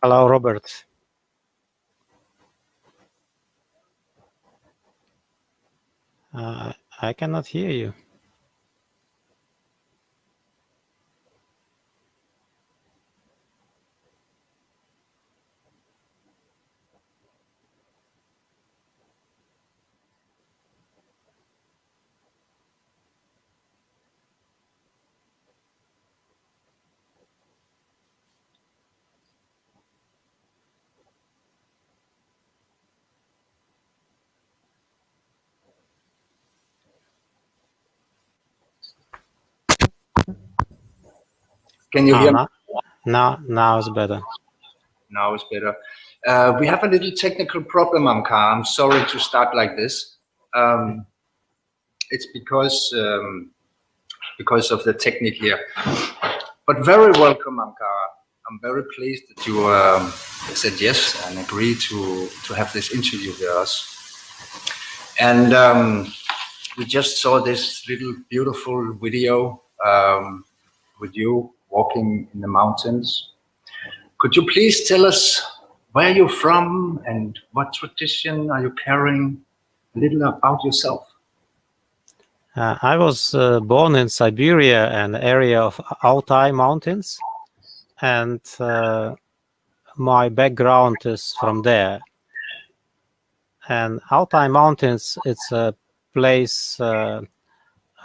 Hello, Robert. I cannot hear you. Can you hear me? Now it's better. Now it's better. We have a little technical problem, Ahamkara. I'm sorry to start like this. It's because of the technique here. But very welcome, Ahamkara. I'm very pleased that you said yes and agreed to have this interview with us. And we just saw this little beautiful video with you walking in the mountains. Could you please tell us where you're from and what tradition are you carrying? A little about yourself. I was born in Siberia, an area of Altai Mountains, and my background is from there. And Altai Mountains, it's a place where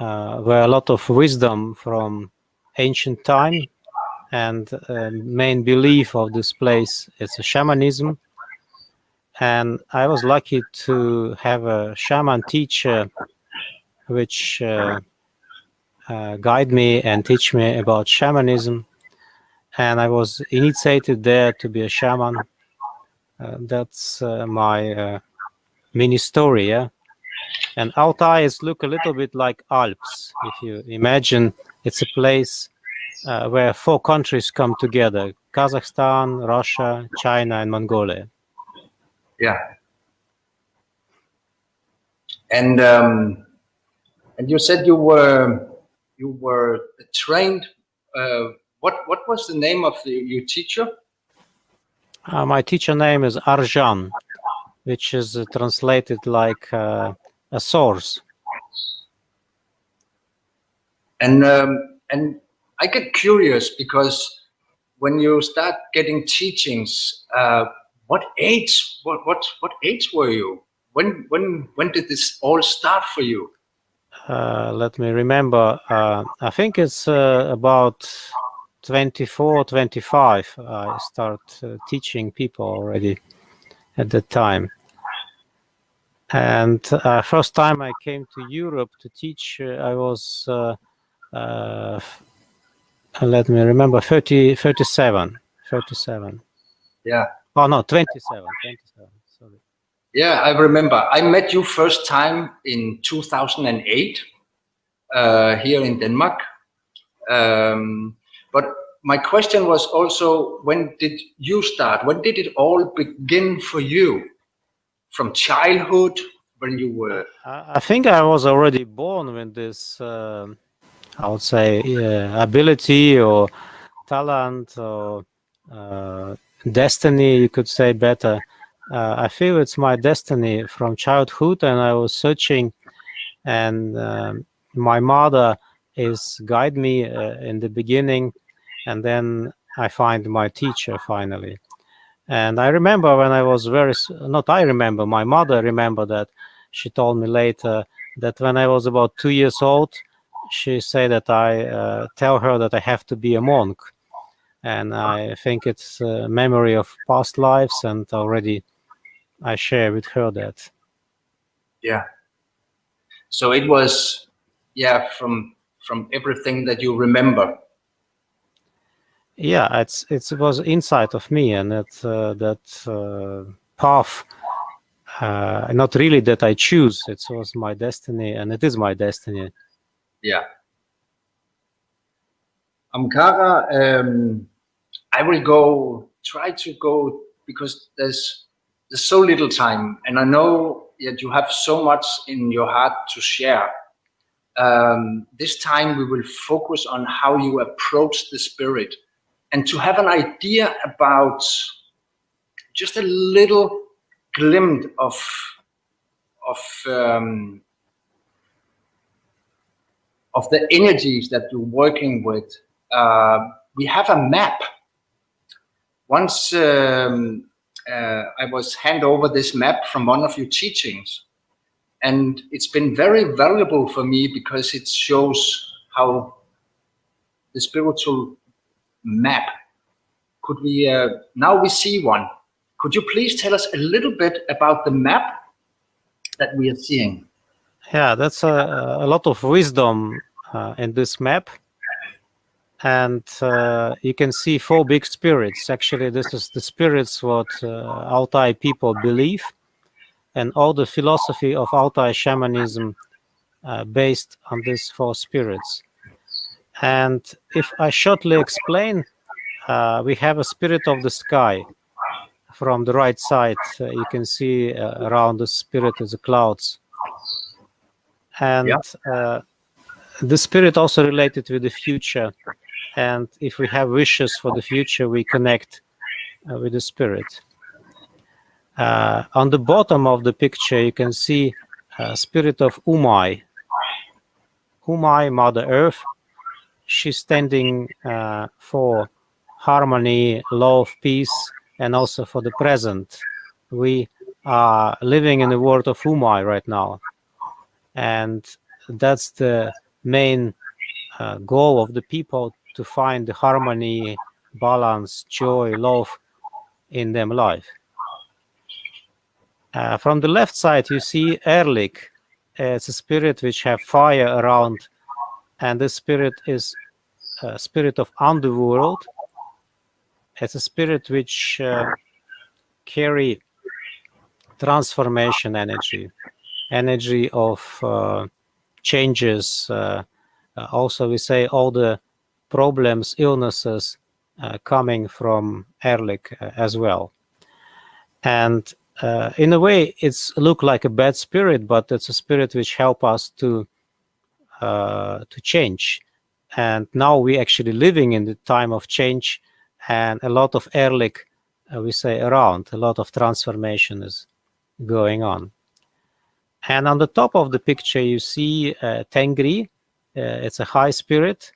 a lot of wisdom from ancient time, and main belief of this place is shamanism. And I was lucky to have a shaman teacher which guide me and teach me about shamanism. And I was initiated there to be a shaman. That's my mini story, yeah. And Altai is look a little bit like Alps. If you imagine, it's a place where 4 countries come together: Kazakhstan, Russia, China, and Mongolia. Yeah. And you said you were trained. What was the name of your teacher? My teacher name is Arjan, which is translated like a source. And I get curious because when you start getting teachings, what age were you? When did this all start for you? Let me remember. I think it's about 24, 25. I start teaching people already at that time. And first time I came to Europe to teach, I was, let me remember, 37. Yeah. Oh, no, 27. Sorry. Yeah, I remember. I met you first time in 2008 here in Denmark. But my question was also, when did you start? When did it all begin for you? From childhood, when you were? I think I was already born with this, I would say, ability or talent or destiny, you could say better. I feel it's my destiny from childhood, and I was searching, and my mother is guide me in the beginning, and then I find my teacher finally. And I remember when I was my mother remember that she told me later that when I was about 2 years old, she said that I tell her that I have to be a monk. And I think it's a memory of past lives, and already I share with her that. Yeah. So it was, yeah, from everything that you remember. Yeah, it was inside of me, and that path, not really that I choose. It was my destiny, and it is my destiny. Yeah. Ahamkara, I will try to go, because there's so little time, and I know that you have so much in your heart to share. This time we will focus on how you approach the spirit, and to have an idea about just a little glimpse of the energies that you're working with. We have a map. Once I was handed over this map from one of your teachings, and it's been very valuable for me because it shows how the spiritual map. Could we, now we see one. Could you please tell us a little bit about the map that we are seeing? Yeah, that's a lot of wisdom in this map. And you can see 4 big spirits. Actually, this is the spirits what Altai people believe. And all the philosophy of Altai shamanism based on these 4 spirits. And if I shortly explain, we have a spirit of the sky. From the right side, you can see around the spirit is the clouds. And the spirit also related with the future. And if we have wishes for the future, we connect with the spirit. On the bottom of the picture, you can see spirit of Umai. Umai, Mother Earth. She's standing for harmony, love, peace, and also for the present. We are living in the world of Umai right now. And that's the main goal of the people, to find the harmony, balance, joy, love in their life. From the left side, you see Erlik. It's a spirit which have fire around, and this spirit is a spirit of underworld. It's a spirit which carry transformation energy of changes. Also, we say all the problems, illnesses coming from Erlik as well. And in a way, it's look like a bad spirit, but it's a spirit which help us to change. And now we actually living in the time of change, and a lot of Erlik, we say, around. A lot of transformation is going on. And on the top of the picture, you see Tengri. It's a high spirit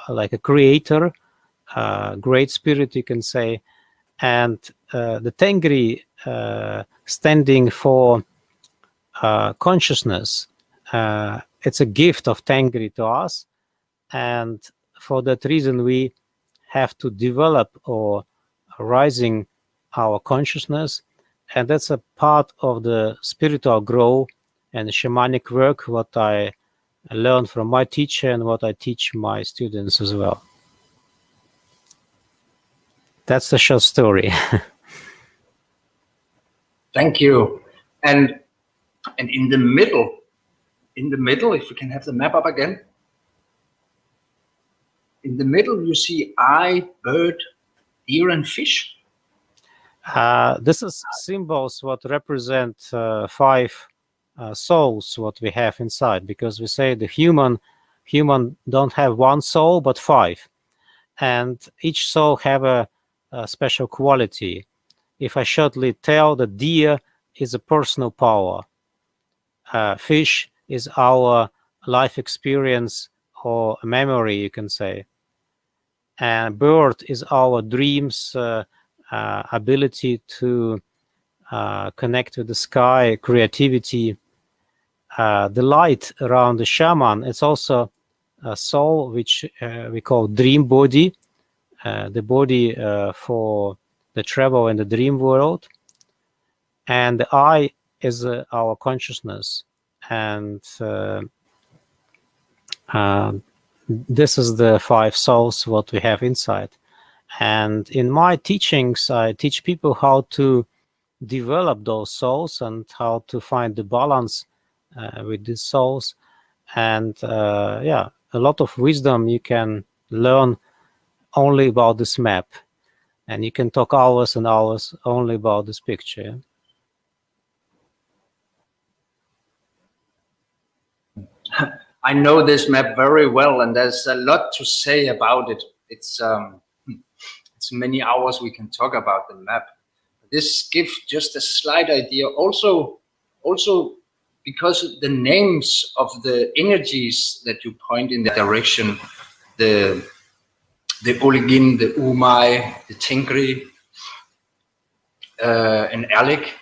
like a creator, great spirit, you can say. And the Tengri standing for consciousness. It's a gift of Tengri to us. And for that reason, we have to develop or rising our consciousness. And that's a part of the spiritual growth and shamanic work, what I learned from my teacher and what I teach my students as well. That's the short story. Thank you. And in the middle, if we can have the map up again. In the middle, you see eye, bird, deer, and fish. This is symbols what represent 5 souls what we have inside, because we say the human don't have 1 soul but 5, and each soul have a special quality. If I shortly tell, the deer is a personal power, fish is our life experience or memory, you can say, and bird is our dreams, ability to connect with the sky, creativity. The light around the shaman, it's also a soul which we call dream body, the body for the travel in the dream world. And the eye is our consciousness. And this is the 5 souls what we have inside. And in my teachings, I teach people how to develop those souls and how to find the balance with these souls. And yeah, a lot of wisdom you can learn only about this map. And you can talk hours and hours only about this picture. I know this map very well, and there's a lot to say about it. It's many hours we can talk about the map. This gives just a slight idea. Also because the names of the energies that you point in the direction, the Oligin, the Umai, the Tingri, and Alec,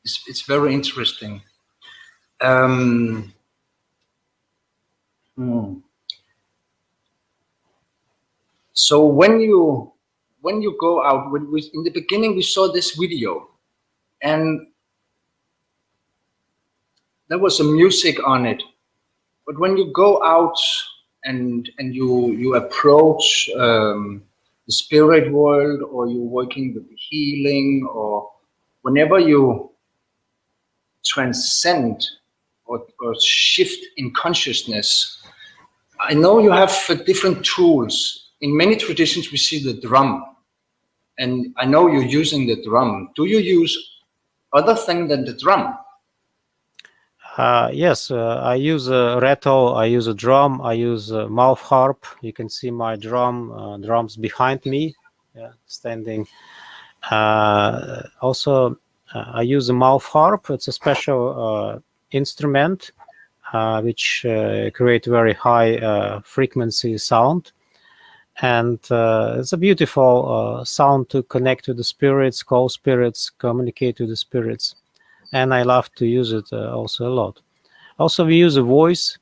it's very interesting. So when you go out, in the beginning we saw this video, and there was some music on it. But when you go out and you approach the spirit world, or you're working with the healing, or whenever you transcend or shift in consciousness, I know you have different tools. In many traditions we see the drum, and I know you're using the drum. Do you use other thing than the drum? Yes, I use a rattle, I use a drum, I use a mouth harp. You can see my drums behind me, standing. Also, I use a mouth harp. It's a special instrument which create very high frequency sound. And it's a beautiful sound to connect to the spirits, call spirits, communicate with the spirits. And I love to use it also a lot. Also, we use a voice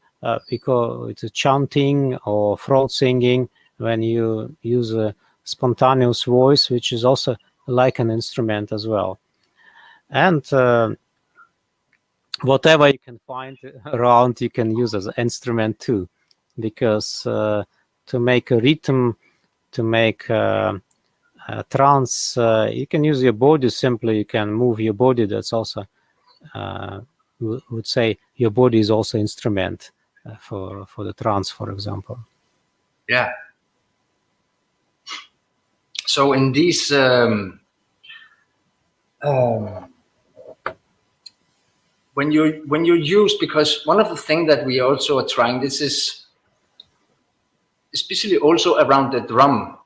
because it's a chanting or throat singing when you use a spontaneous voice, which is also like an instrument as well. And whatever you can find around, you can use as an instrument too, because to make a rhythm, to make a trance, you can use your body simply. You can move your body. That's also would say your body is also instrument for the trance, for example. Yeah. So in these when you use, because one of the things that we also are trying, this is especially also around the drum.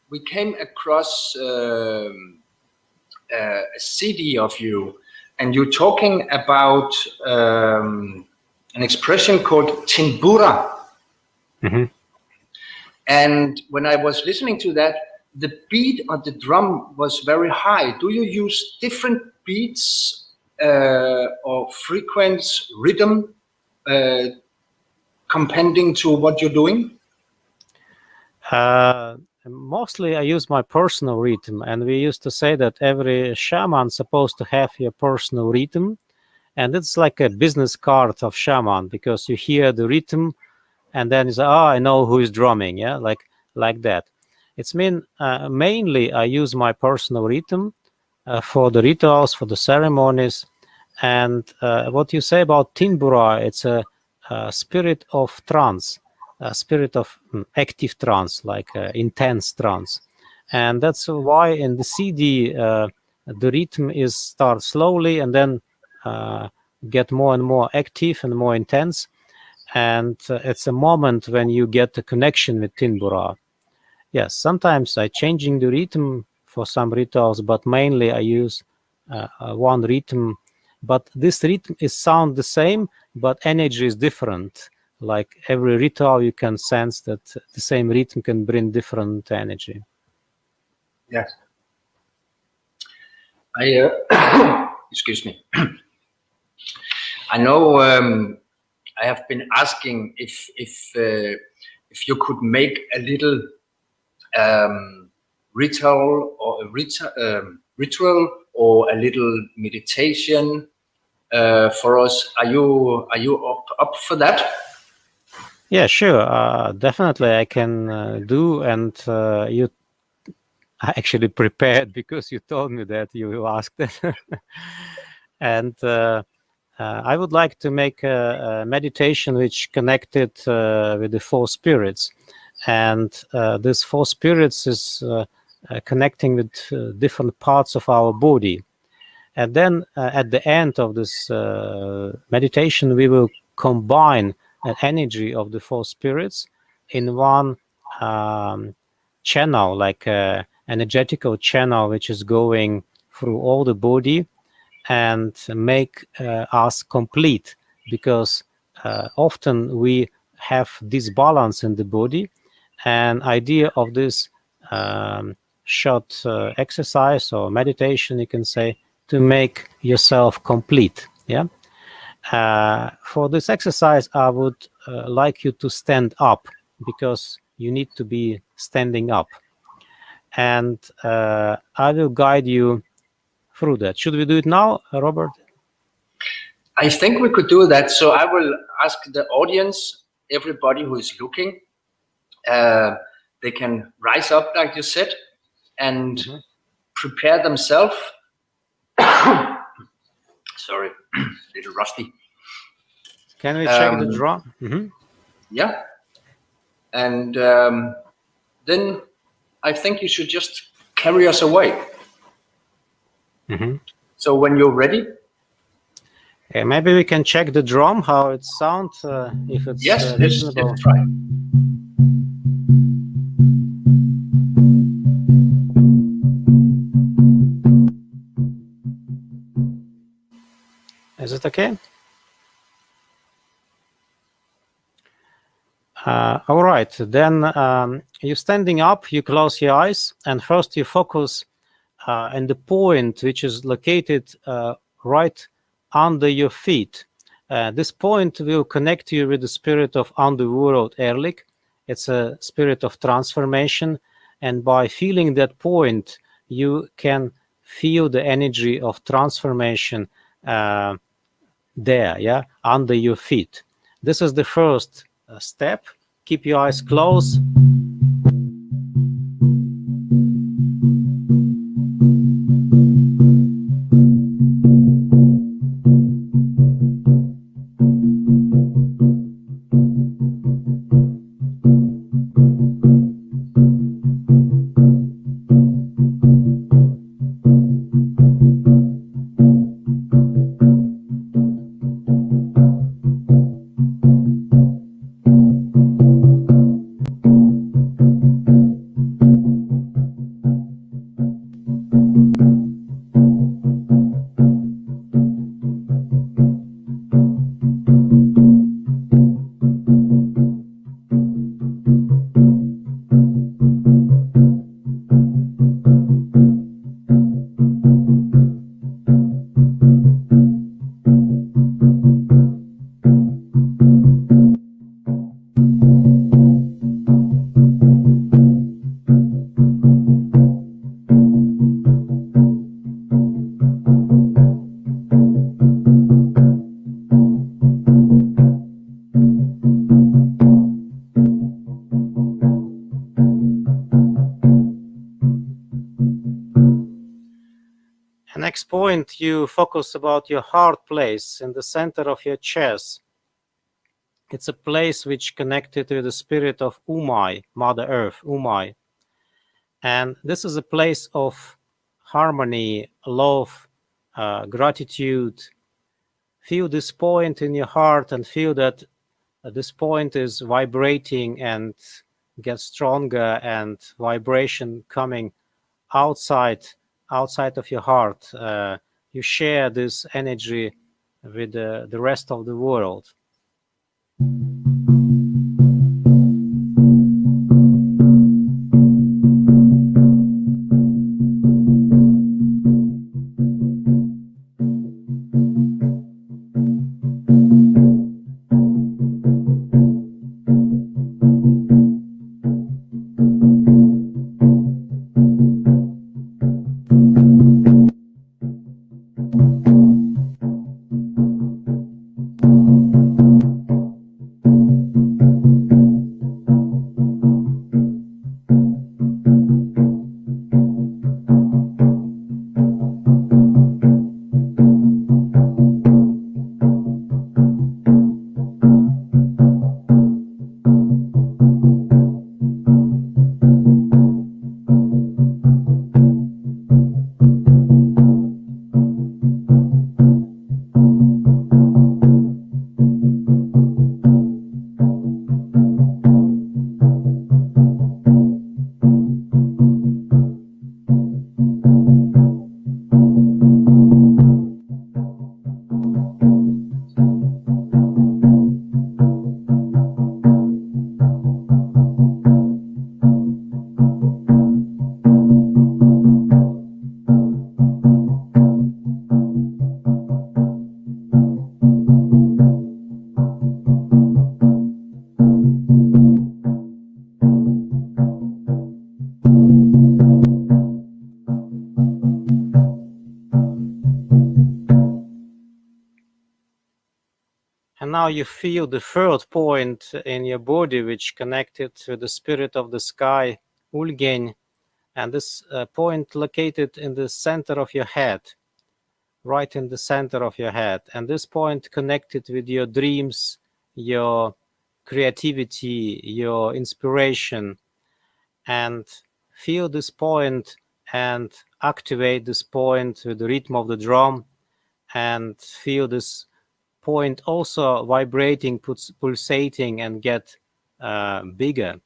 We came across a CD of you, and you're talking about an expression called timbura. Mm-hmm. And when I was listening to that, the beat of the drum was very high. Do you use different beats or frequency, rhythm, compending to what you're doing? Mostly I use my personal rhythm, and we used to say that every shaman supposed to have your personal rhythm, and it's like a business card of shaman, because you hear the rhythm and then you say, oh, I know who is drumming, yeah, like that. It's mainly I use my personal rhythm for the rituals, for the ceremonies. And what you say about timbura, it's a spirit of trance, a spirit of active trance, like intense trance. And that's why in the CD, the rhythm starts slowly and then get more and more active and more intense. And it's a moment when you get a connection with timbura. Yes, sometimes I changing the rhythm for some rituals, but mainly I use one rhythm. But this rhythm is sound the same, but energy is different. Like every ritual, you can sense that the same rhythm can bring different energy. Yes. I excuse me. I know. I have been asking if you could make a little ritual or ritual or a little meditation for us. Are you up for that? Yeah, sure. Definitely, I can do. And you actually prepared because you told me that you will ask that. And I would like to make a meditation which connected with the four spirits. And this four spirits is connecting with different parts of our body. And then at the end of this meditation, we will combine an energy of the four spirits in one channel, like energetical channel, which is going through all the body and make us complete, because often we have disbalance in the body, and idea of this short exercise or meditation, you can say, to make yourself complete. Yeah. For this exercise, I would like you to stand up, because you need to be standing up, and I will guide you through that. Should we do it now, Robert? I think we could do that. So I will ask the audience, everybody who is looking, they can rise up, like you said, and prepare themselves. Sorry, a little rusty. Can we check the drum? Yeah. And then I think you should just carry us away. So when you're ready. Maybe we can check the drum, how it sounds, if it's reasonable. Let's try. Is it okay? All right, then you're standing up, you close your eyes, and first you focus on the point which is located right under your feet. This point will connect you with the spirit of underworld, Erlik. It's a spirit of transformation, and by feeling that point, you can feel the energy of transformation there, yeah, under your feet. This is the first step. Keep your eyes closed. Next point, you focus about your heart place in the center of your chest. It's a place which connected to the spirit of Umai, Mother Earth, Umai. And this is a place of harmony, love, gratitude. Feel this point in your heart and feel that this point is vibrating and gets stronger, and vibration coming outside of your heart. You share this energy with the rest of the world. And now you feel the third point in your body, which connected to the spirit of the sky, Ulgen, and this point located in the center of your head, right in the center of your head. And this point connected with your dreams, your creativity, your inspiration. And feel this point and activate this point with the rhythm of the drum, and feel this point also vibrating, pulsating, and get bigger.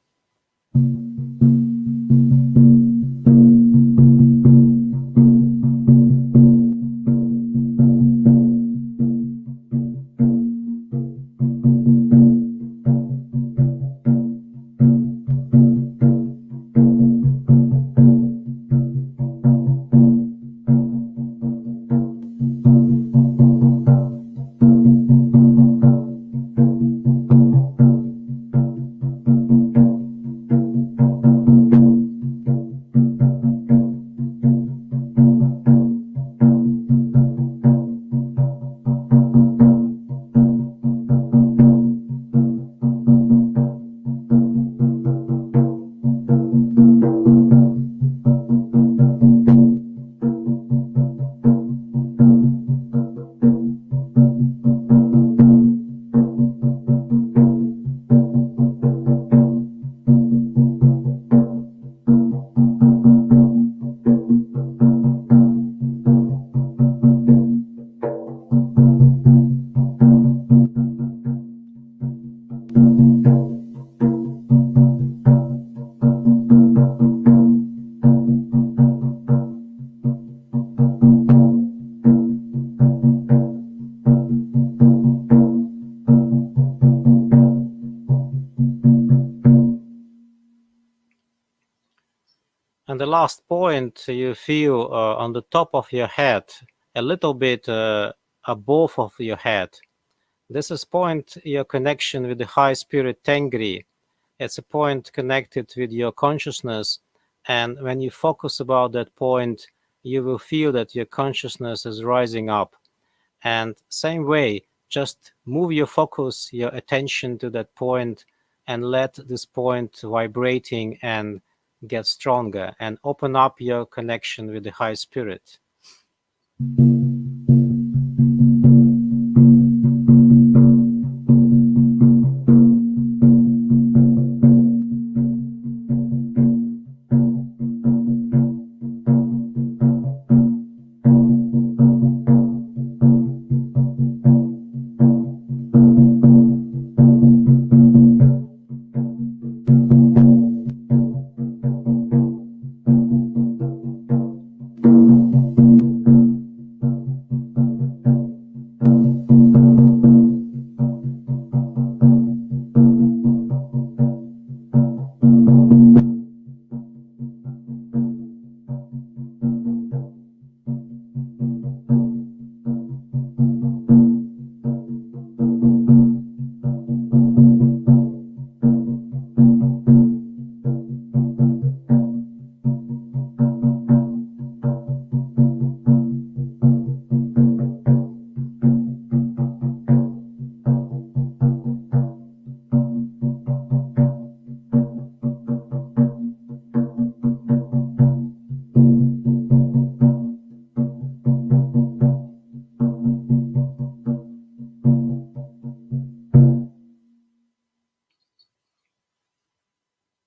And the last point you feel on the top of your head, a little bit above of your head. This is point your connection with the high spirit Tengri. It's a point connected with your consciousness, and when you focus about that point, you will feel that your consciousness is rising up. And same way, just move your focus, your attention to that point, and let this point vibrating and get stronger, and open up your connection with the high spirit.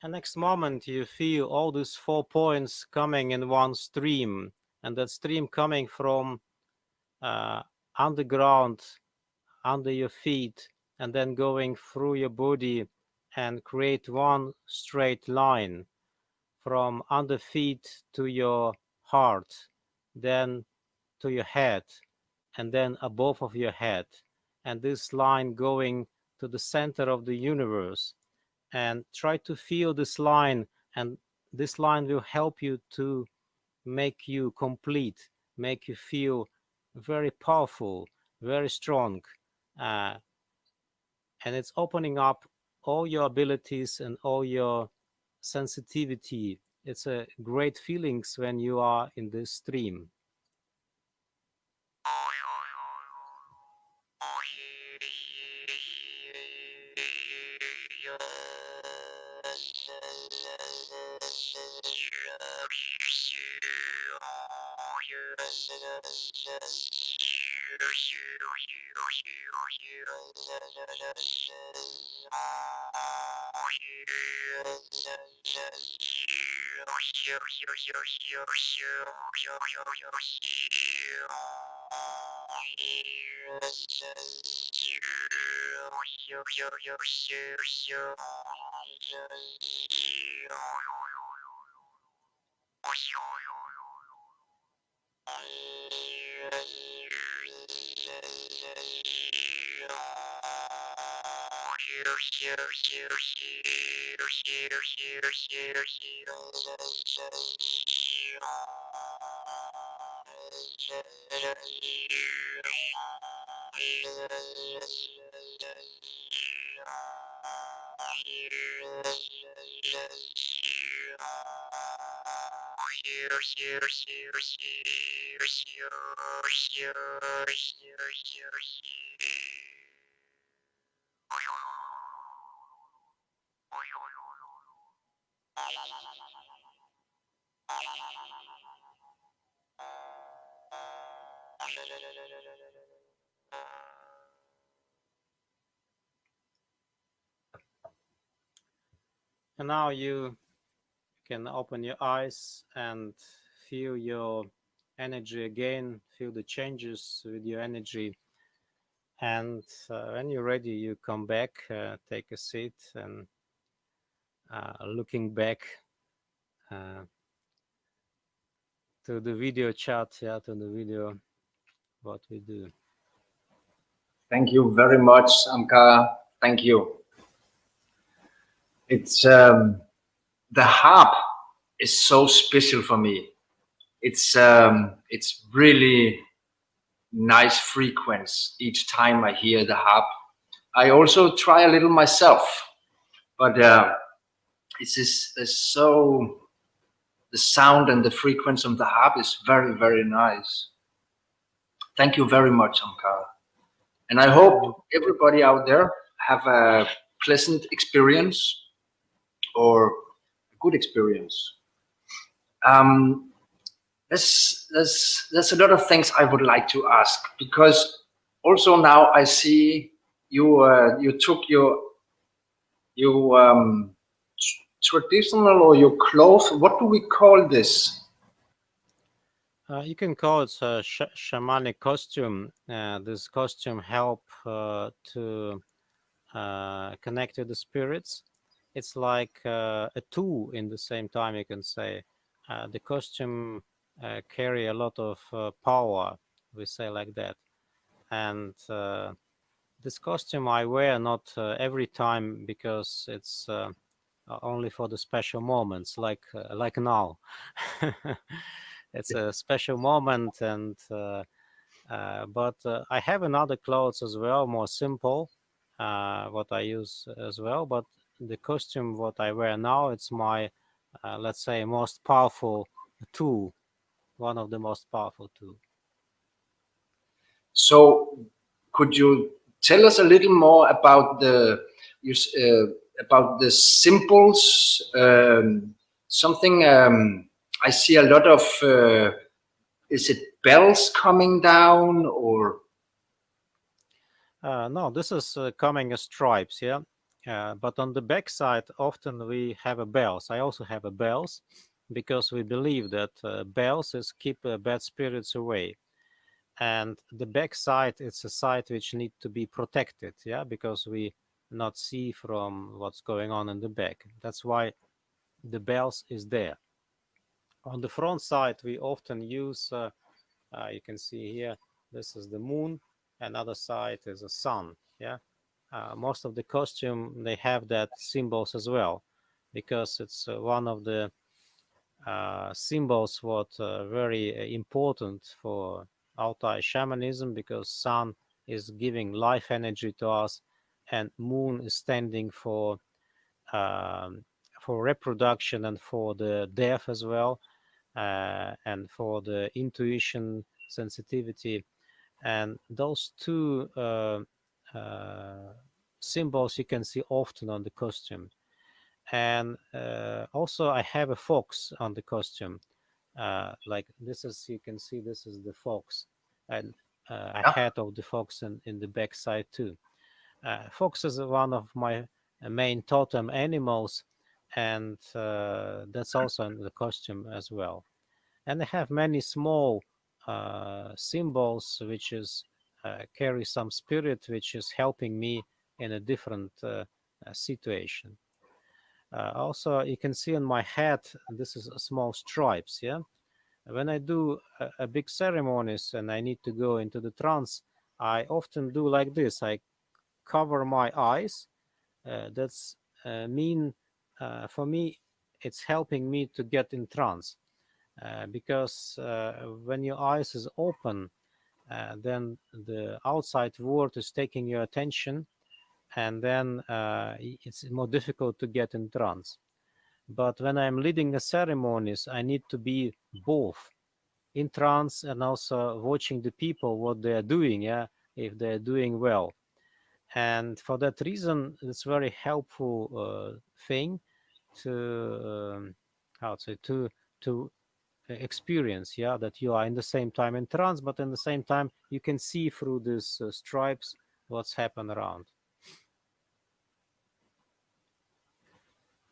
And next moment you feel all these 4 points coming in one stream, and that stream coming from underground, under your feet, and then going through your body and create one straight line from under feet to your heart, then to your head, and then above of your head, and this line going to the center of the universe. And try to feel this line, and this line will help you to make you complete, make you feel very powerful, very strong, uh, and it's opening up all your abilities and all your sensitivity. It's a great feelings when you are in this stream. And now you can open your eyes and feel your energy again, feel the changes with your energy. And when you're ready, you come back, take a seat, and looking back to the video chat, to the video, what we do. Thank you very much, Ahamkara. Thank you. It's the harp is so special for me. It's really nice frequency each time I hear the harp. I also try a little myself, but it's so the sound and the frequency of the harp is very, very nice. Thank you very much, Ahamkara. And I hope everybody out there have a pleasant experience or a good experience. There's a lot of things I would like to ask, because also now I see you took your traditional or your clothes. What do we call this? You can call it a shamanic costume. This costume help to connect with the spirits. It's like a tool in the same time, you can say. The costume carry a lot of power, we say like that. And this costume I wear not every time, because it's only for the special moments, like now. It's a special moment, and but I have another clothes as well, more simple, what I use as well. But the costume what I wear now, it's my let's say most powerful tool, one of the most powerful tool. So, could you tell us a little more about about the symbols? Something I see a lot of. Is it bells coming down or? No, this is coming as stripes, yeah. But on the back side, often we have a bells. I also have a bells, because we believe that bells is keep bad spirits away. And the back side, it's a side which need to be protected, yeah, because we not see from what's going on in the back. That's why the bells is there. On the front side, we often use you can see here, this is the moon, and other side is a sun, yeah. Most of the costume, they have that symbols as well, because it's one of the symbols what very important for Altai shamanism, because sun is giving life energy to us, and moon is standing um, for reproduction and for the death as well, and for the intuition, sensitivity. And those two symbols you can see often on the costume. And also I have a fox on the costume. Like this is, you can see this is the fox, and a Yeah. head of the fox in the back side too. Fox is one of my main totem animals, and that's also in the costume as well. And I have many small symbols which is carry some spirit which is helping me in a different situation. Also, you can see on my head, this is a small stripes. Yeah, when I do a big ceremonies and I need to go into the trance, I often do like this. I cover my eyes. That's mean for me. It's helping me to get in trance because when your eyes is open, then the outside world is taking your attention, and then it's more difficult to get in trance. But when I'm leading the ceremonies, I need to be both in trance and also watching the people what they are doing, yeah, if they are doing well. And for that reason, it's very helpful thing to how to say to experience, yeah, that you are in the same time in trance, but in the same time you can see through these stripes what's happened around.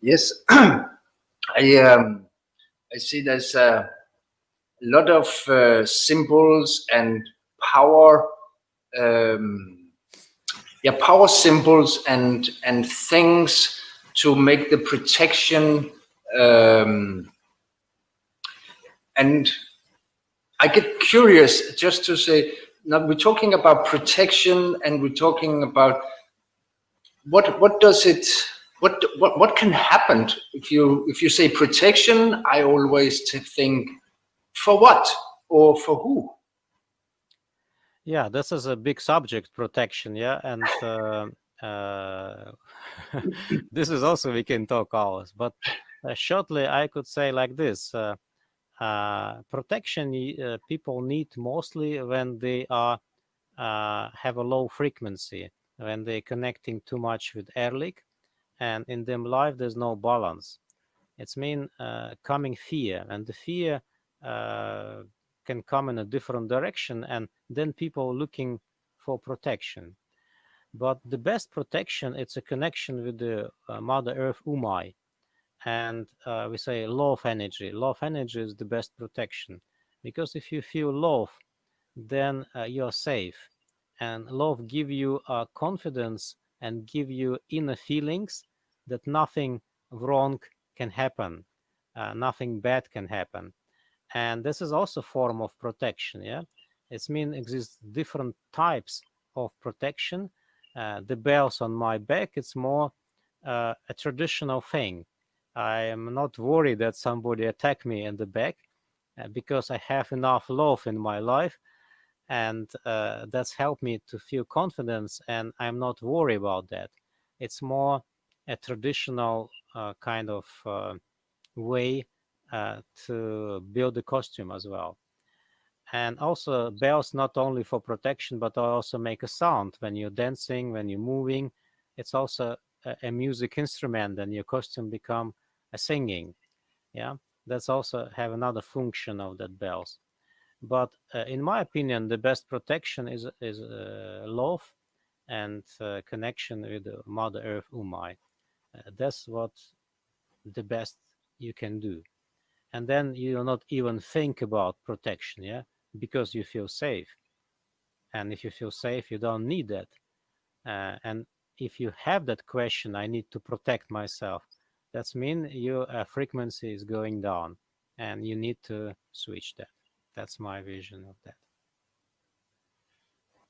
Yes. I see there's a lot of symbols and power, um, yeah, power symbols and things to make the protection. Um, and I get curious just to say, now we're talking about protection, and we're talking about what does it what can happen if you say protection. I always think, for what or for who? Yeah, this is a big subject, protection, yeah, and uh, this is also we can talk hours, but shortly I could say like this. Protection people need mostly when they are have a low frequency, when they're connecting too much with Ehrlich, and in them life there's no balance. It's mean coming fear, and the fear uh, can come in a different direction, and then people looking for protection. But the best protection, it's a connection with the Mother Earth Umai, and we say love energy. Love energy is the best protection, because if you feel love, then you're safe, and love give you confidence and give you inner feelings that nothing wrong can happen, nothing bad can happen. And this is also a form of protection. Yeah, it's mean exists different types of protection. The bells on my back, it's more a traditional thing. I am not worried that somebody attack me in the back because I have enough love in my life, and that's helped me to feel confidence, and I'm not worried about that. It's more a traditional kind of way to build the costume as well. And also bells not only for protection, but also make a sound when you're dancing, when you're moving. It's also a music instrument, and your costume become a singing. Yeah, that's also have another function of that bells. But in my opinion, the best protection is love and connection with the Mother Earth Umai. That's what the best you can do, and then you will not even think about protection, yeah, because you feel safe. And if you feel safe, you don't need that. And if you have that question, I need to protect myself, that's mean your frequency is going down, and you need to switch that. That's my vision of that.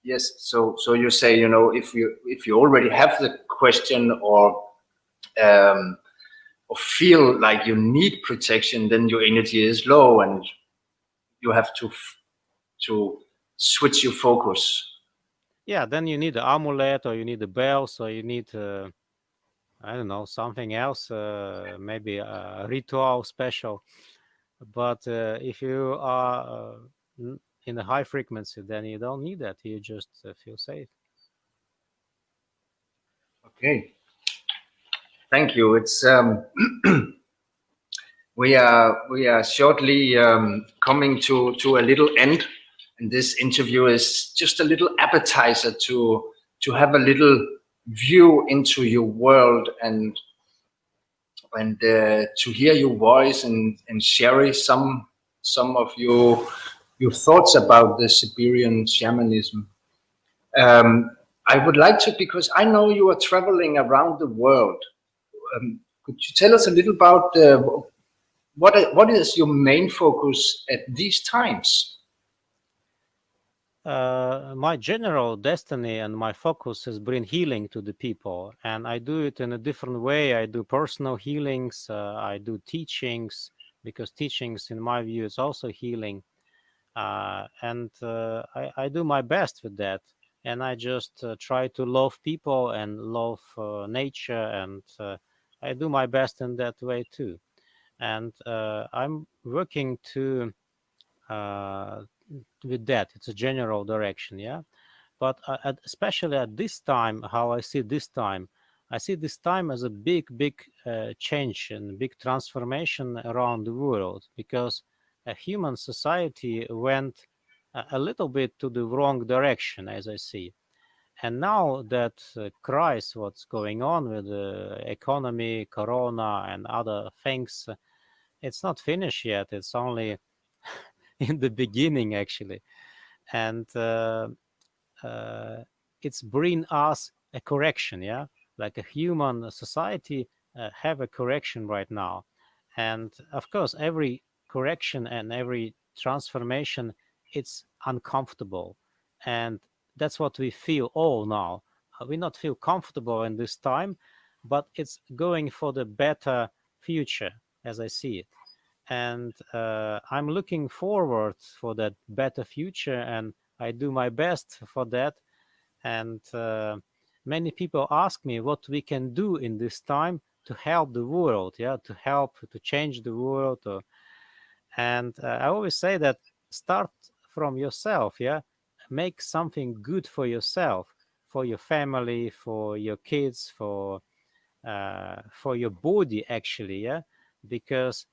Yes. So you say, if you already have the question, um, or feel like you need protection, then your energy is low, and you have to switch your focus. Yeah, then you need the amulet, or you need the bells, or you need I don't know, something else, maybe a ritual special. But if you are in a high frequency, then you don't need that. You just feel safe. Okay, thank you. It's we are shortly coming to a little end, and this interview is just a little appetizer to have a little view into your world and to hear your voice and share some of your thoughts about the Siberian shamanism. Um, I would like to, because I know you are traveling around the world. Could you tell us a little about what is your main focus at these times? My general destiny and my focus is bring healing to the people, and I do it in a different way. I do personal healings, I do teachings, because teachings in my view is also healing, and I do my best with that, and I just try to love people and love nature, and I do my best in that way too. And I'm working to uh, with that. It's a general direction, yeah. But especially at this time, how I see this time as a big change and big transformation around the world, because human society went a little bit to the wrong direction, as I see. And now that crisis, what's going on with the economy, corona, and other things, it's not finished yet. It's only in the beginning, actually. And uh, it's bring us a correction, yeah, like a human society have a correction right now. And of course, every correction and every transformation, it's uncomfortable, and that's what we feel all now. We not feel comfortable in this time, but it's going for the better future, as I see it. And I'm looking forward for that better future, and I do my best for that. And many people ask me what we can do in this time to help the world, yeah, to help to change the world. And I always say that start from yourself, yeah, make something good for yourself, for your family, for your kids, for your body, actually, yeah, because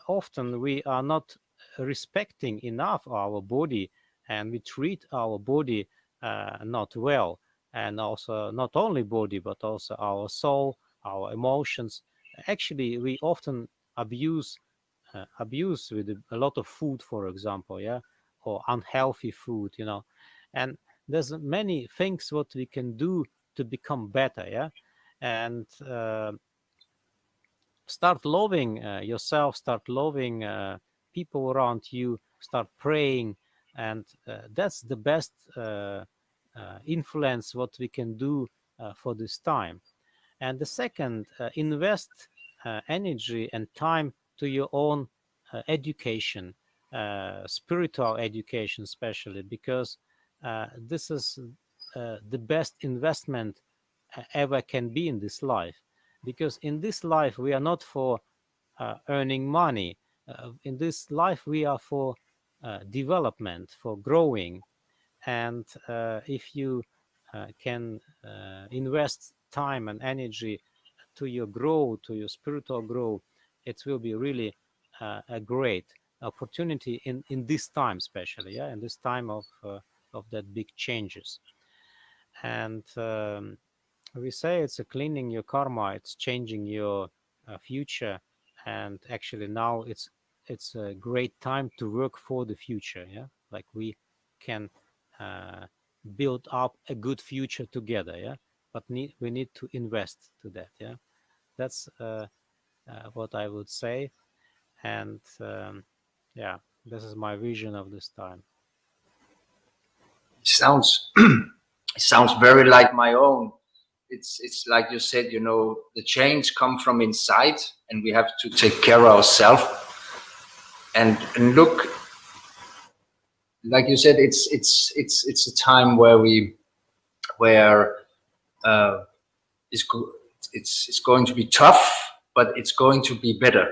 often we are not respecting enough our body, and we treat our body not well, and also not only body but also our soul, our emotions. Actually, we often abuse abuse with a lot of food, for example, yeah, or unhealthy food, and there's many things what we can do to become better, yeah. And start loving yourself, start loving people around you, start praying, and that's the best influence what we can do for this time. And the second, invest energy and time to your own education, spiritual education, especially, because this is the best investment ever can be in this life. Because in this life, we are not for earning money. In this life, we are for development, for growing. And if you can invest time and energy to your growth, to your spiritual growth, it will be really a great opportunity in this time, especially, yeah, in this time of that big changes. And we say it's a cleaning your karma, it's changing your future, and actually now it's a great time to work for the future, yeah, like we can uh, build up a good future together, yeah, but we need to invest to that, yeah. That's what I would say. And yeah, this is my vision of this time. It sounds it sounds very like my own. It's like you said, the change come from inside, and we have to take care of ourselves. And look, like you said, it's a time where uh, it's going to be tough, but it's going to be better.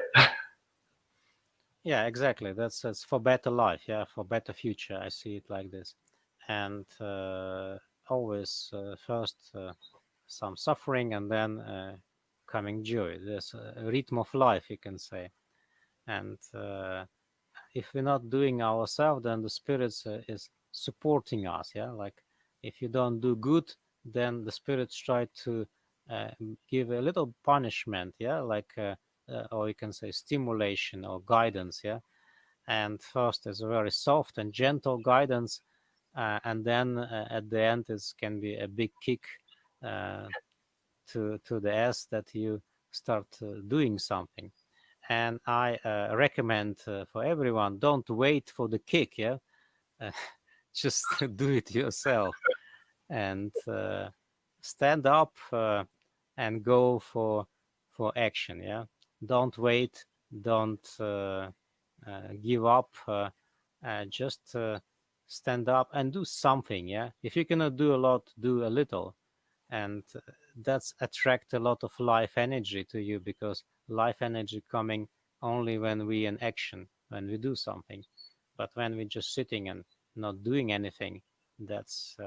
Yeah, exactly. That's for better life. Yeah, for better future. I see it like this, and always first some suffering, and then coming joy. There's a rhythm of life, you can say. And if we're not doing ourselves, then the spirits is supporting us. Yeah, like if you don't do good, then the spirits try to give a little punishment. Yeah, like or you can say stimulation or guidance. Yeah, and first is a very soft and gentle guidance, and then at the end it can be a big kick uh, to the ass that you start doing something. And I recommend for everyone, don't wait for the kick. Yeah, uh, just do it yourself, and stand up and go for action. Yeah, don't wait, don't give up. Just stand up and do something. Yeah, if you cannot do a lot, do a little, and that's attract a lot of life energy to you, because life energy coming only when we in action, when we do something. But when we're just sitting and not doing anything, that's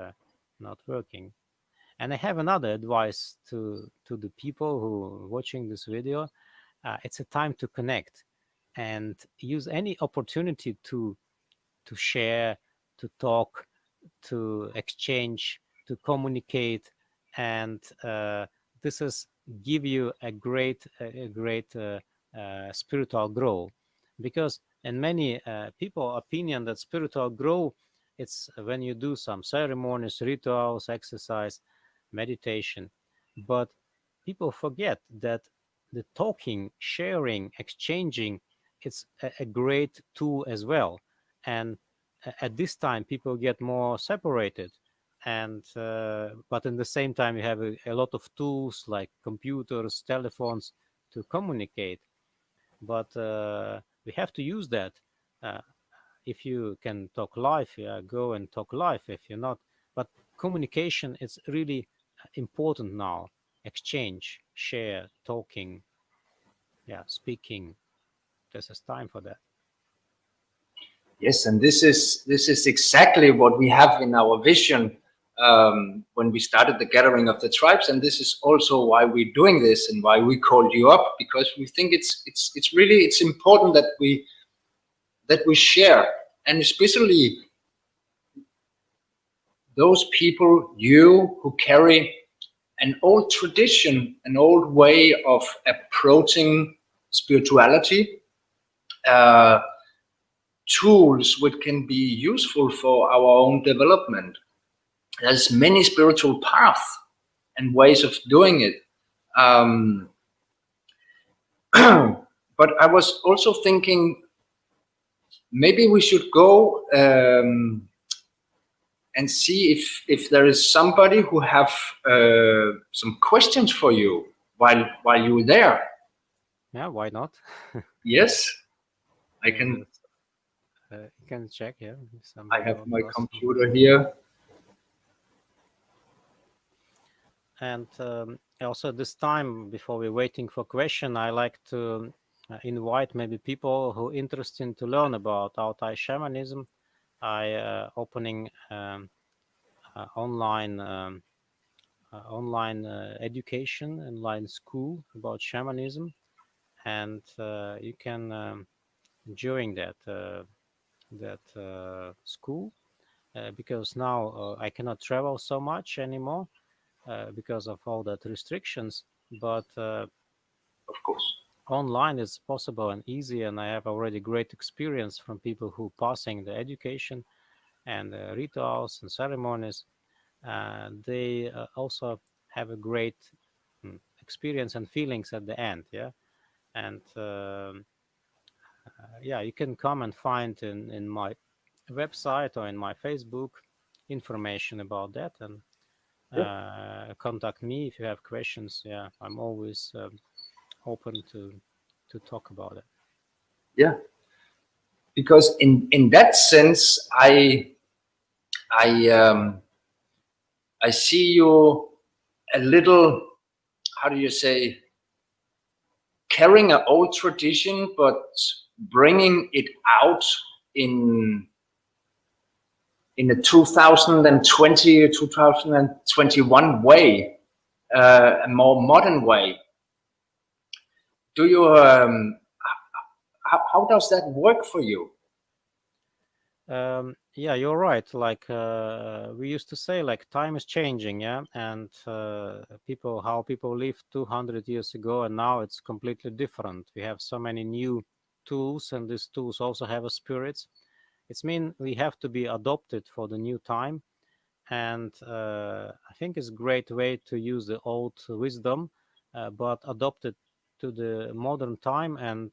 not working. And I have another advice to the people who are watching this video. It's a time to connect and use any opportunity to share, to talk, to exchange, to communicate, and this is give you a great spiritual growth. Because in many people opinion that spiritual growth, it's when you do some ceremonies, rituals, exercise, meditation. But people forget that the talking, sharing, exchanging, it's a great tool as well. And at this time people get more separated, and but in the same time you have a lot of tools like computers, telephones to communicate. But we have to use that. uh, if you can talk live, yeah, go and talk live. If you're not, but communication is really important now. Exchange, share, talking, yeah, speaking. This is time for that. Yes, and this is exactly what we have in our vision when we started the gathering of the tribes, and this is also why we're doing this and why we called you up, because we think it's really it's important that we share, and especially those people you who carry an old tradition, an old way of approaching spirituality. Tools which can be useful for our own development. There's many spiritual paths and ways of doing it. But I was also thinking maybe we should go and see if there is somebody who have some questions for you while you're there. Yeah, why not? Yes, I can. You can check, yeah. I have my computer here. And also this time, before we're waiting for question, I like to invite maybe people who interested to learn about Altai shamanism. I opening online education, online school about shamanism, and you can join that school, because now I cannot travel so much anymore because of all that restrictions. But Of course. online is possible and easy, and I have already great experience from people who passing the education and rituals and ceremonies. They also have a great experience and feelings at the end. Yeah, and yeah, you can come and find in my website or in my Facebook information about that, and contact me if you have questions. Yeah, I'm always open to talk about it. Yeah, because in that sense, I I see you a little, how do you say, carrying an old tradition, but bringing it out in a 2020 or 2021 way. a more modern way. Do you? How does that work for you? Yeah, you're right. Like we used to say, like time is changing, yeah, and how people lived 200 years ago, and now it's completely different. We have so many new tools, and these tools also have a spirit. It's mean we have to be adopted for the new time, and I think it's a great way to use the old wisdom, but adopt it to the modern time and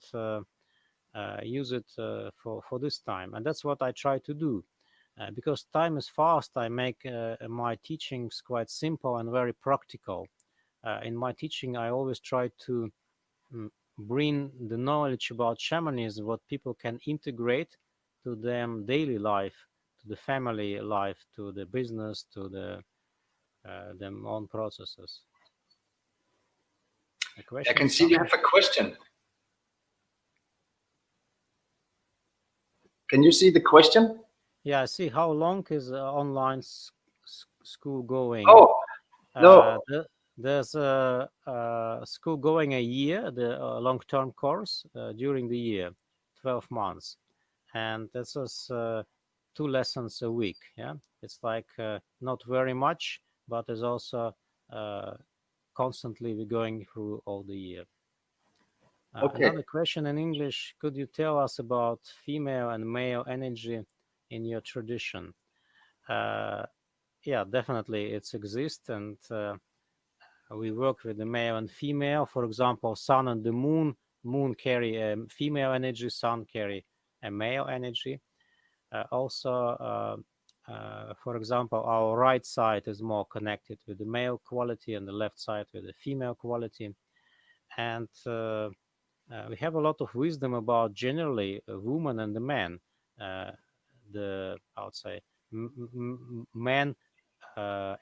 use it for this time. And that's what I try to do. Because time is fast, I make my teachings quite simple and very practical. In my teaching, I always try to mm, bring the knowledge about shamanism, what people can integrate to them daily life, to the family life, to the business, to the them own processes. A I question, can see you something? have a question. Can you see the question? Yeah, I see. How long is online school going? Oh, no. There's a school going a year, the long-term course during the year, 12 months, and this is 2 lessons a week. Yeah, it's like not very much, but it's also uh, constantly we're going through all the year. Okay. Another question in English: could you tell us about female and male energy in your tradition? Uh, yeah, definitely, it exists, and we work with the male and female. For example, sun and the moon. Moon carry a female energy, sun carry a male energy. Also, for example, our right side is more connected with the male quality and the left side with the female quality. And we have a lot of wisdom about generally a woman and the man. Uh, I would say, man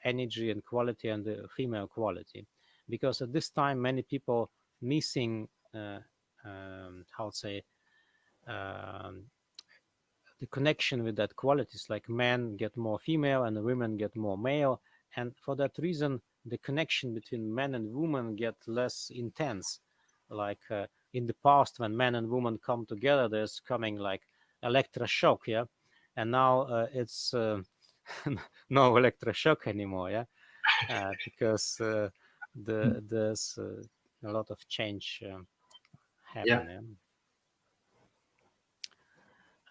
energy and quality and the female quality, because at this time many people missing how to say um, the connection with that qualities, like men get more female and the women get more male, and for that reason the connection between men and women get less intense. Like in the past, when men and women come together, there's coming like electroshock, yeah, and now it's no electroshock anymore, yeah, because there's a lot of change Yeah. happening.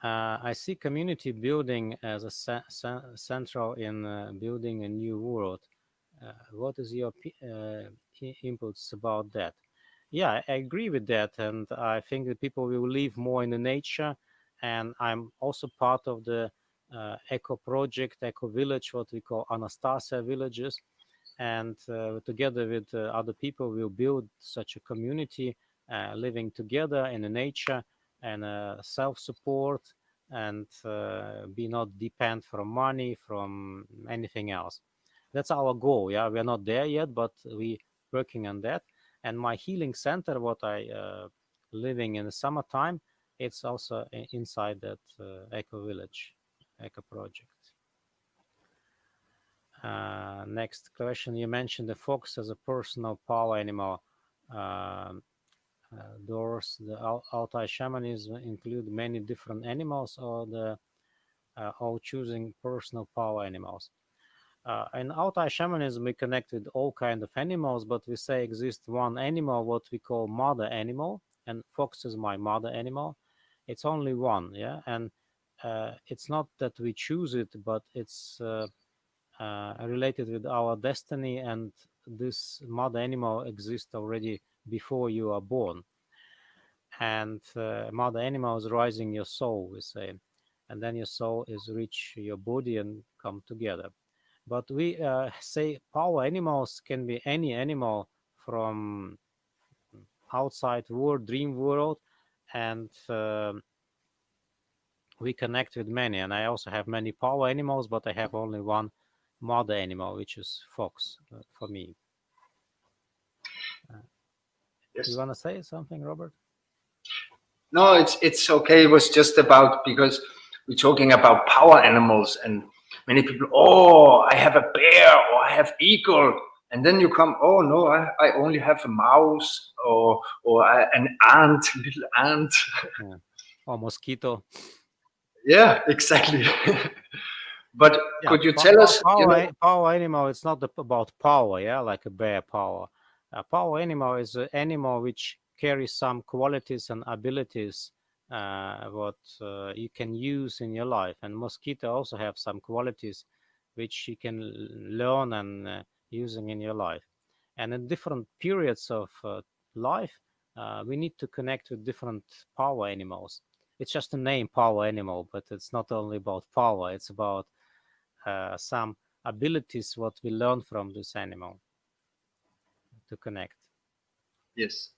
I see community building as a central in building a new world. What is your inputs about that? Yeah, I agree with that, and I think that people will live more in the nature. And I'm also part of the eco project, eco village, what we call Anastasia villages, and together with other people, we'll build such a community, living together in the nature and self-support, and be not depend from money from anything else. That's our goal. Yeah, we're not there yet, but we working on that. And my healing center, what I living in the summertime, it's also inside that eco village, eco project. Next question: you mentioned the fox as a personal power animal. Um, does the Altai shamanism include many different animals, or the all choosing personal power animals? In Altai shamanism, we connect with all kind of animals, but we say exists one animal, what we call mother animal, and fox is my mother animal. It's only one, yeah, and it's not that we choose it, but it's related with our destiny, and this mother animal exists already before you are born. And mother animal is rising your soul, we say, and then your soul is reach your body and come together. But we say power animals can be any animal from outside world, dream world, and we connect with many. And I also have many power animals, but I have only one mother animal, which is fox for me. Yes. You want to say something, Robert? No, it's okay. It was just about, because we're talking about power animals, and many people, oh, I have a bear or I have eagle, and then you come, oh no, I only have a mouse or an ant, little ant. Yeah. Or mosquito. Yeah, exactly. But Yeah, could you tell us, power animal. It's not about power, yeah, like a bear power. A power animal is an animal which carries some qualities and abilities what you can use in your life. And mosquito also have some qualities which you can learn and using in your life. And in different periods of life, we need to connect with different power animals. It's just a name, power animal, but it's not only about power. It's about some abilities what we learn from this animal to connect. yes,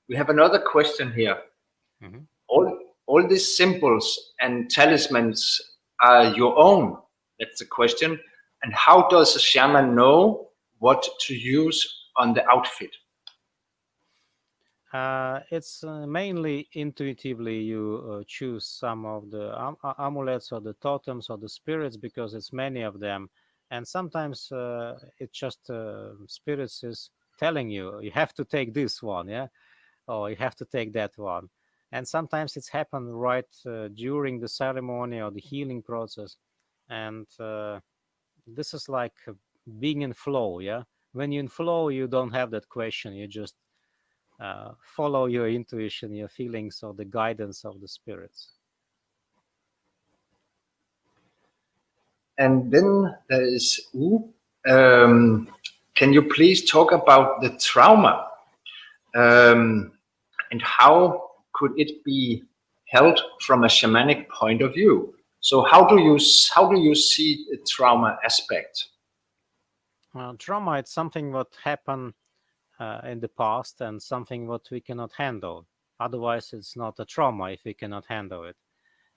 we have another question here. Mhm. All these symbols and talismans are your own? That's the question. And how does a shaman know what to use on the outfit? It's mainly intuitively you choose some of the amulets or the totems or the spirits because it's many of them, and sometimes it's just spirits is telling you you have to take this one, yeah, or you have to take that one, and sometimes it's happened right during the ceremony or the healing process, and this is like being in flow, yeah. When you're in flow, you don't have that question. You just follow your intuition, your feelings, or the guidance of the spirits. And then there is can you please talk about the trauma and how could it be held from a shamanic point of view? So how do you see the trauma aspect? Trauma it's something what happened in the past and something what we cannot handle. Otherwise, it's not a trauma if we cannot handle it.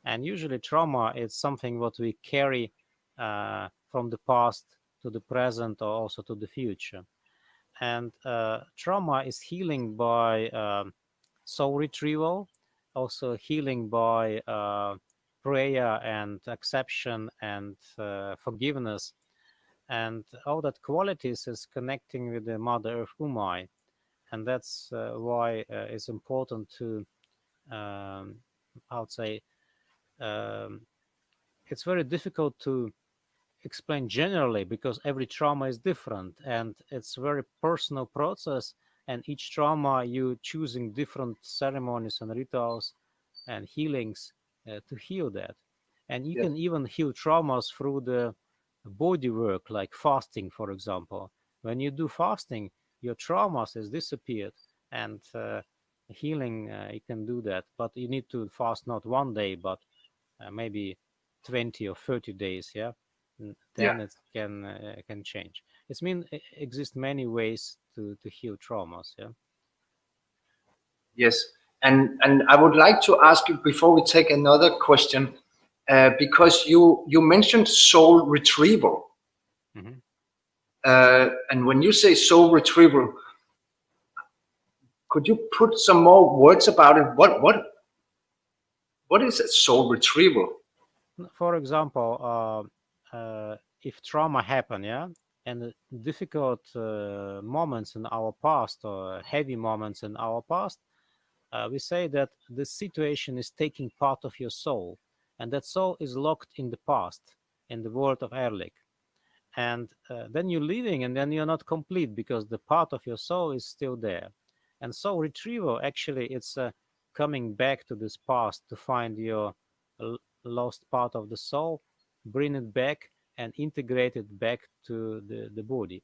And usually, trauma is something what we carry from the past to the present or also to the future. And trauma is healing by soul retrieval, also healing by prayer and acceptation and forgiveness, and all that qualities is connecting with the Mother Earth Umai, and that's why it's important to, I would say, um, it's very difficult to explain generally because every trauma is different and it's a very personal process, and each trauma you choosing different ceremonies and rituals and healings to heal that, and you Yes. can even heal traumas through the body work like fasting, for example. When you do fasting, your traumas has disappeared, and healing you can do that, but you need to fast not one day but maybe 20 or 30 days, yeah. Yeah. Then it can change. It's mean exist many ways to heal traumas, yeah. Yes. And I would like to ask you before we take another question, because you mentioned soul retrieval. Hmm. And when you say soul retrieval, could you put some more words about it? What is a soul retrieval? For example, if trauma happen, yeah, and difficult moments in our past or heavy moments in our past, we say that the situation is taking part of your soul, and that soul is locked in the past, in the world of Erlik. And then you're leaving, and then you're not complete because the part of your soul is still there. And soul retrieval, actually, it's coming back to this past to find your lost part of the soul, bring it back, and integrate it back to the body.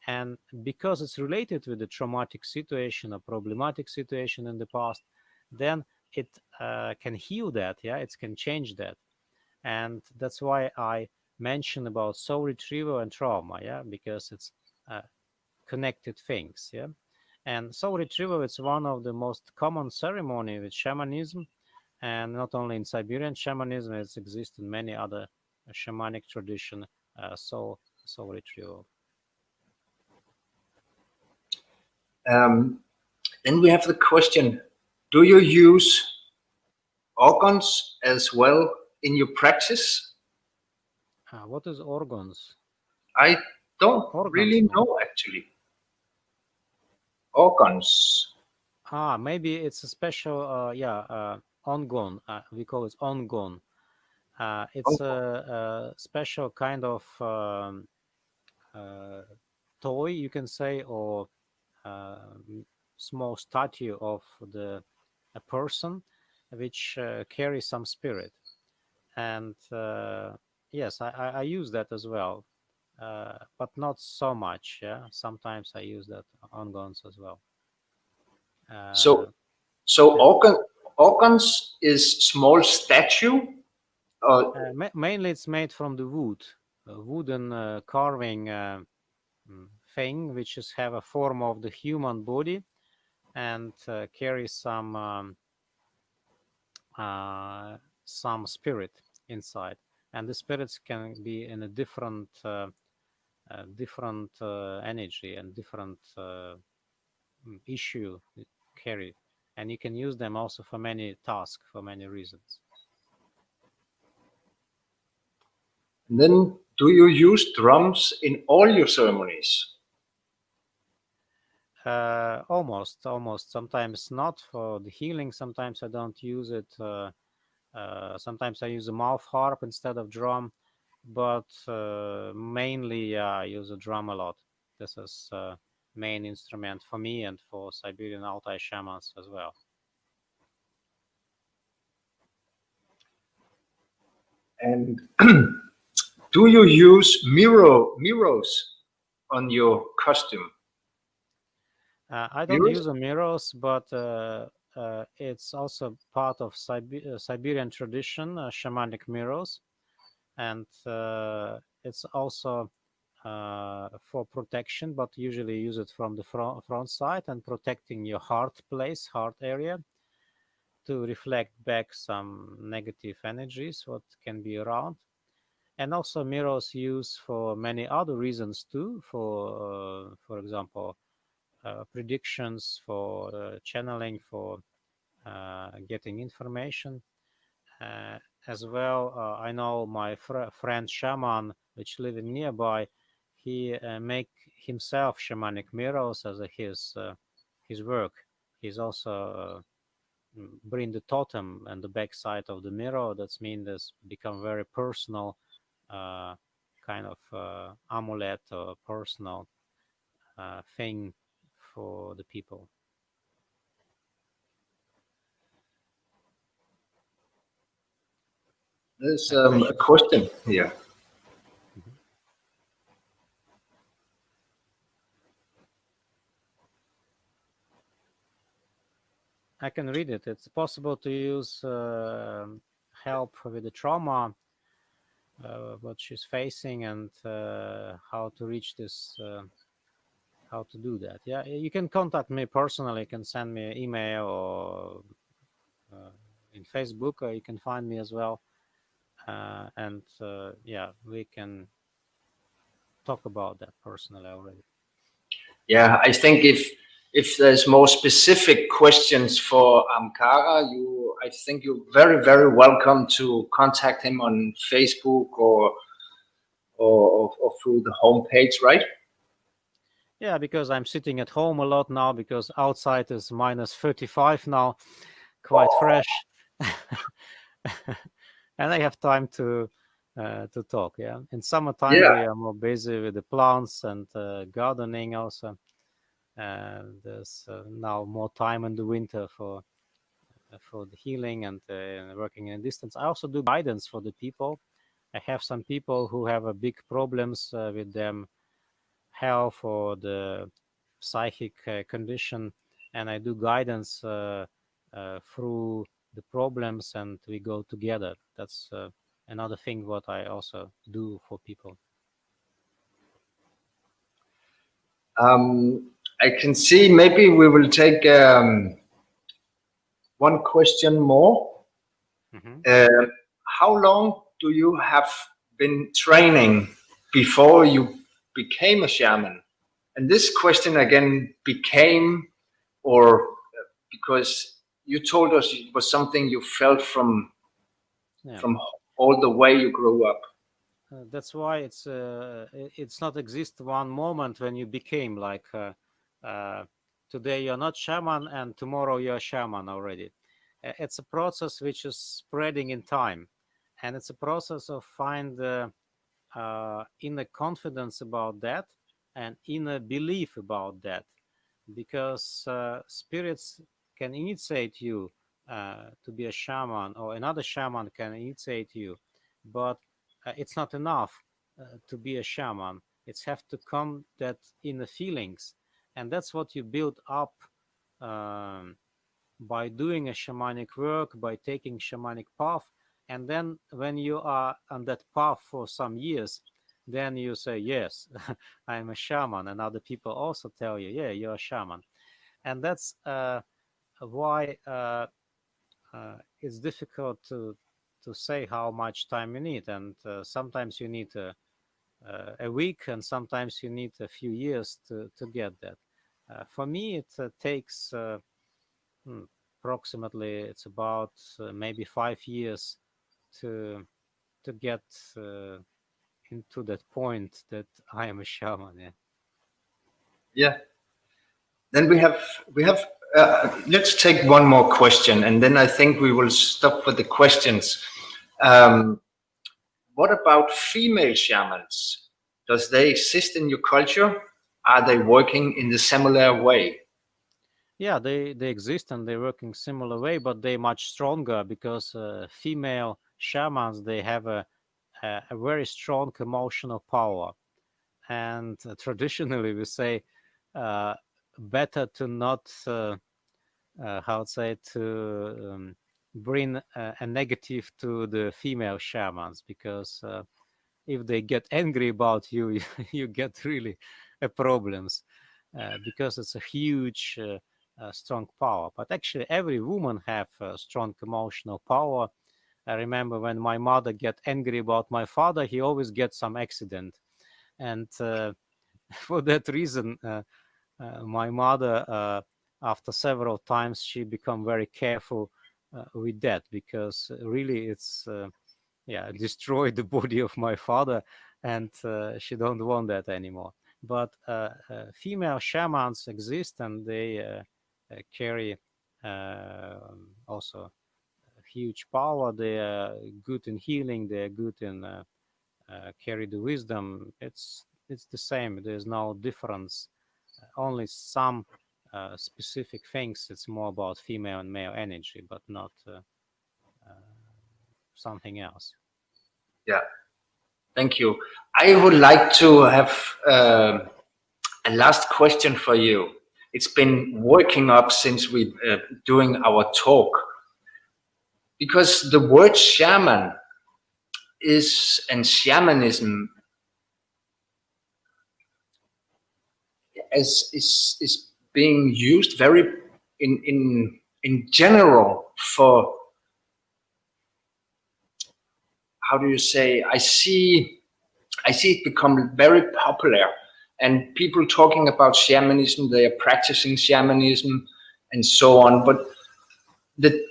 And because it's related with the traumatic situation or problematic situation in the past, then it can heal that, yeah, it can change that. And that's why I mention about soul retrieval and trauma, yeah, because it's uh, connected things, yeah. And soul retrieval is one of the most common ceremony with shamanism, and not only in Siberian shamanism, it exists in many other shamanic tradition. Soul retrieval. Um, then we have the question: do you use organs as well in your practice? What is organs? I don't Organs, really no. know actually. organs. Maybe it's a special, ongon. We call it ongon. It's Oh, a special kind of toy, you can say, or small statue of a person, which carries some spirit. And yes, I use that as well, but not so much. Yeah, sometimes I use that on guns as well. Uh, so so yeah. organs is small statue. Mainly it's made from the wood, wooden carving thing, which is have a form of the human body and carries some spirit inside. And the spirits can be in a different energy and different issue carry, and you can use them also for many tasks, for many reasons. And then, do you use drums in all your ceremonies? Almost. Sometimes not for the healing. Sometimes I don't use it. Sometimes I use a mouth harp instead of drum, but mainly I use a drum a lot. This is main instrument for me and for Siberian Altai shamans as well. And do you use mirrors on your costume? I don't Mirrors? use a mirrors, but it's also part of Siberian tradition, shamanic mirrors, and it's also for protection, but usually use it from the front side and protecting your heart place, heart area, to reflect back some negative energies what can be around. And also mirrors used for many other reasons too, for example, predictions, for channeling, for getting information. As well, I know my friend shaman, which living nearby, he make himself shamanic mirrors as his work. He's also bring the totem and the backside of the mirror. That's mean this become very personal uh, kind of amulet or personal thing for the people. There's A a question? question here. Mhm. I can read it. It's possible to use help with the trauma what she's facing and how to reach this, how to do that. Yeah, you can contact me personally. You can send me an email or uh, in Facebook, or you can find me as well. And yeah, we can talk about that personally already. Yeah, I think if there's more specific questions for Ahamkara, I think you're very welcome to contact him on Facebook or through the homepage, right? Yeah, because I'm sitting at home a lot now because outside is minus 35 now, quite fresh. And I have time to talk. Yeah, in summertime Yeah. we are more busy with the plants and gardening also. There's now more time in the winter for the healing and working in distance. I also do guidance for the people. I have some people who have a big problems with them health or the psychic condition, and I do guidance through the problems, and we go together. That's another thing what I also do for people. I can see maybe we will take one question more. Hmm. Uh, how long do you have been training before you became a shaman? And this question again became, or because you told us it was something you felt Yeah. from all the way you grew up. That's why it's not exist one moment when you became like uh, today you're not shaman and tomorrow you're shaman already. It's a process which is spreading in time, and it's a process of find inner confidence about that and inner belief about that, because spirits can initiate you to be a shaman, or another shaman can initiate you, but it's not enough to be a shaman. It's have to come that inner feelings, and that's what you build up um, by doing a shamanic work, by taking shamanic path. And then when you are on that path for some years, then you say, yes, I'm a shaman, and other people also tell you, yeah, you're a shaman. And that's why it's difficult to say how much time you need, and sometimes you need a week, and sometimes you need a few years to get that. For me, it takes hmm, approximately, it's about maybe 5 years to get into that point that I am a shaman. Yeah. Yeah. Then we have. Let's take one more question, and then I think we will stop with the questions. Um, what about female shamans? Does they exist in your culture? Are they working in the similar way? Yeah, they exist and they work in similar way, but they much stronger, because female shamans, they have a very strong emotional power, and traditionally we say uh, better to not how to say, to bring a negative to the female shamans, because if they get angry about you, you get really problems, because it's a huge strong power. But actually every woman have strong emotional power. I remember when my mother get angry about my father, he always gets some accident, and for that reason my mother, after several times, she become very careful with that, because really it's yeah, destroyed the body of my father, and she don't want that anymore. But female shamans exist, and they carry also huge power. They are good in healing. They are good in carry the wisdom. It's the same. There's no difference. Only some specific things. It's more about female and male energy, but not something else. Yeah. Thank you. I would like to have a last question for you. It's been working up since we doing our talk, because the word shaman is and shamanism is being used very in general for, how do you say, I see it become very popular, and people talking about shamanism, they are practicing shamanism and so on. But the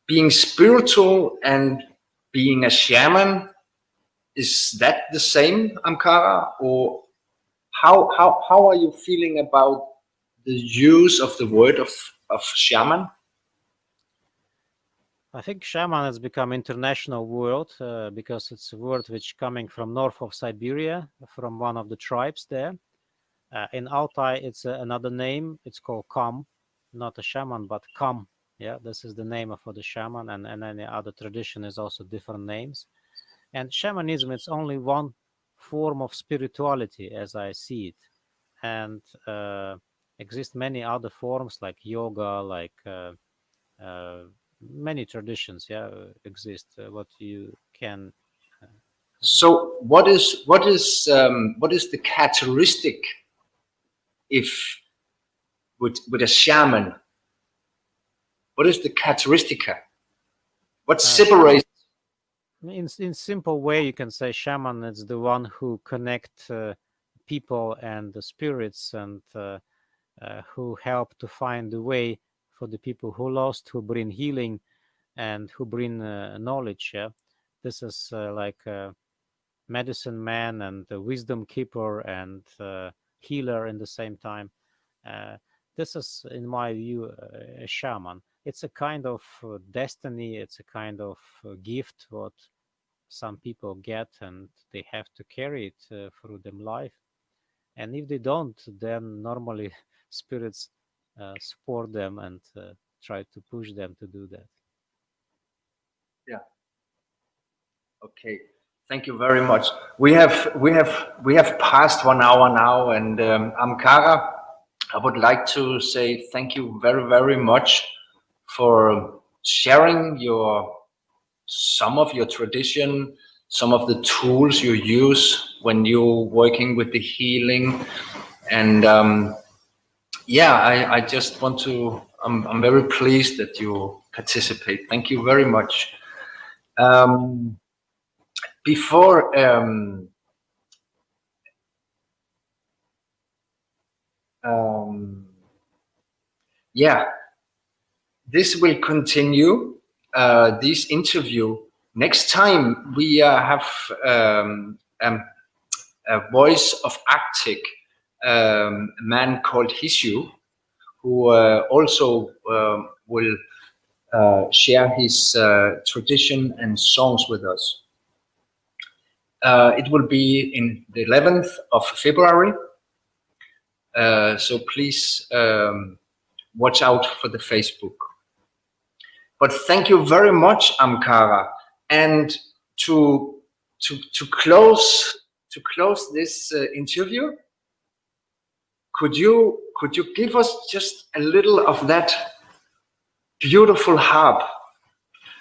being spiritual and being a shaman, is that the same, Ahamkara? Or how are you feeling about the use of the word of shaman? I think shaman has become international word, because it's a word which coming from north of Siberia, from one of the tribes there. In Altai, it's another name. It's called Kam, not a shaman, but Kam. Yeah, this is the name for the shaman, and any other tradition is also different names. And shamanism, it's only one form of spirituality as I see it, and exist many other forms like yoga, like uh, many traditions. Yeah, exist. What you can. Uh, So what is the characteristic, if with a shaman? What is the characteristica? What shaman, separates? in simple way, you can say shaman is the one who connect people and the spirits, and who help to find the way for the people who lost, who bring healing, and who bring knowledge. Yeah, this is like medicine man and the wisdom keeper and healer in the same time. Uh, This is, in my view, a shaman. It's a kind of destiny. It's a kind of gift what some people get, and they have to carry it through them life. And if they don't, then normally spirits support them and try to push them to do that. Yeah. Okay. Thank you very much. We have passed 1 hour now, and Ahamkara, I would like to say thank you very, very much for sharing some of your tradition, some of the tools you use when you're working with the healing. And yeah, I just want to, I'm very pleased that you participate. Thank you very much. Um, before, yeah, this will continue, this interview. Next time we have a voice of Arctic, a man called Hishu, who also will share his tradition and songs with us. It will be in the 11th of February, so please watch out for the Facebook. But thank you very much, Ahamkara. And to close this interview, could you give us just a little of that beautiful harp?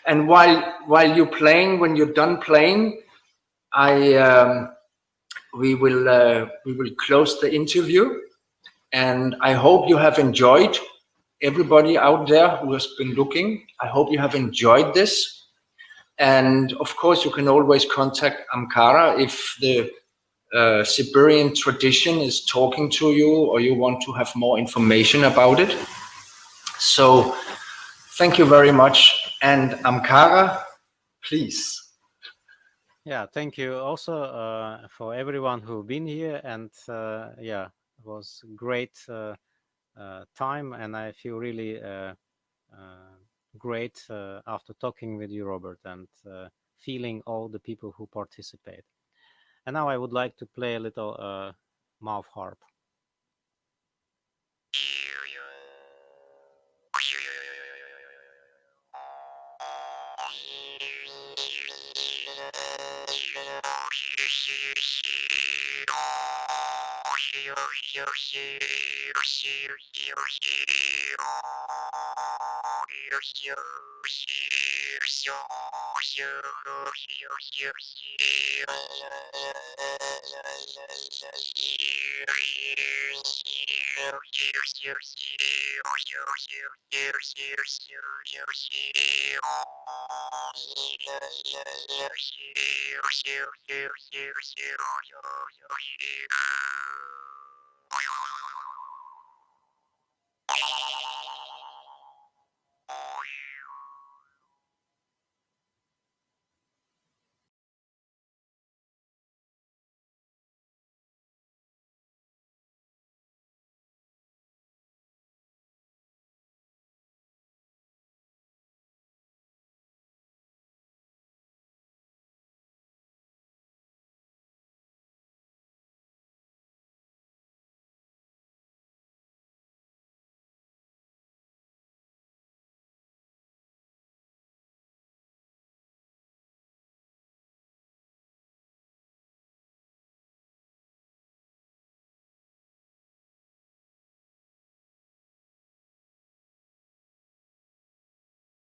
And while you're playing, when you're done playing, we will close the interview. And I hope you have enjoyed. Everybody out there who has been looking, I hope you have enjoyed this. And of course, you can always contact Ahamkara if the Siberian tradition is talking to you or you want to have more information about it. So thank you very much. And Ahamkara, please. Yeah, thank you also for everyone who been here, and yeah, it was great time, and I feel really great after talking with you, Robert, and feeling all the people who participate. And now I would like to play a little mouth harp.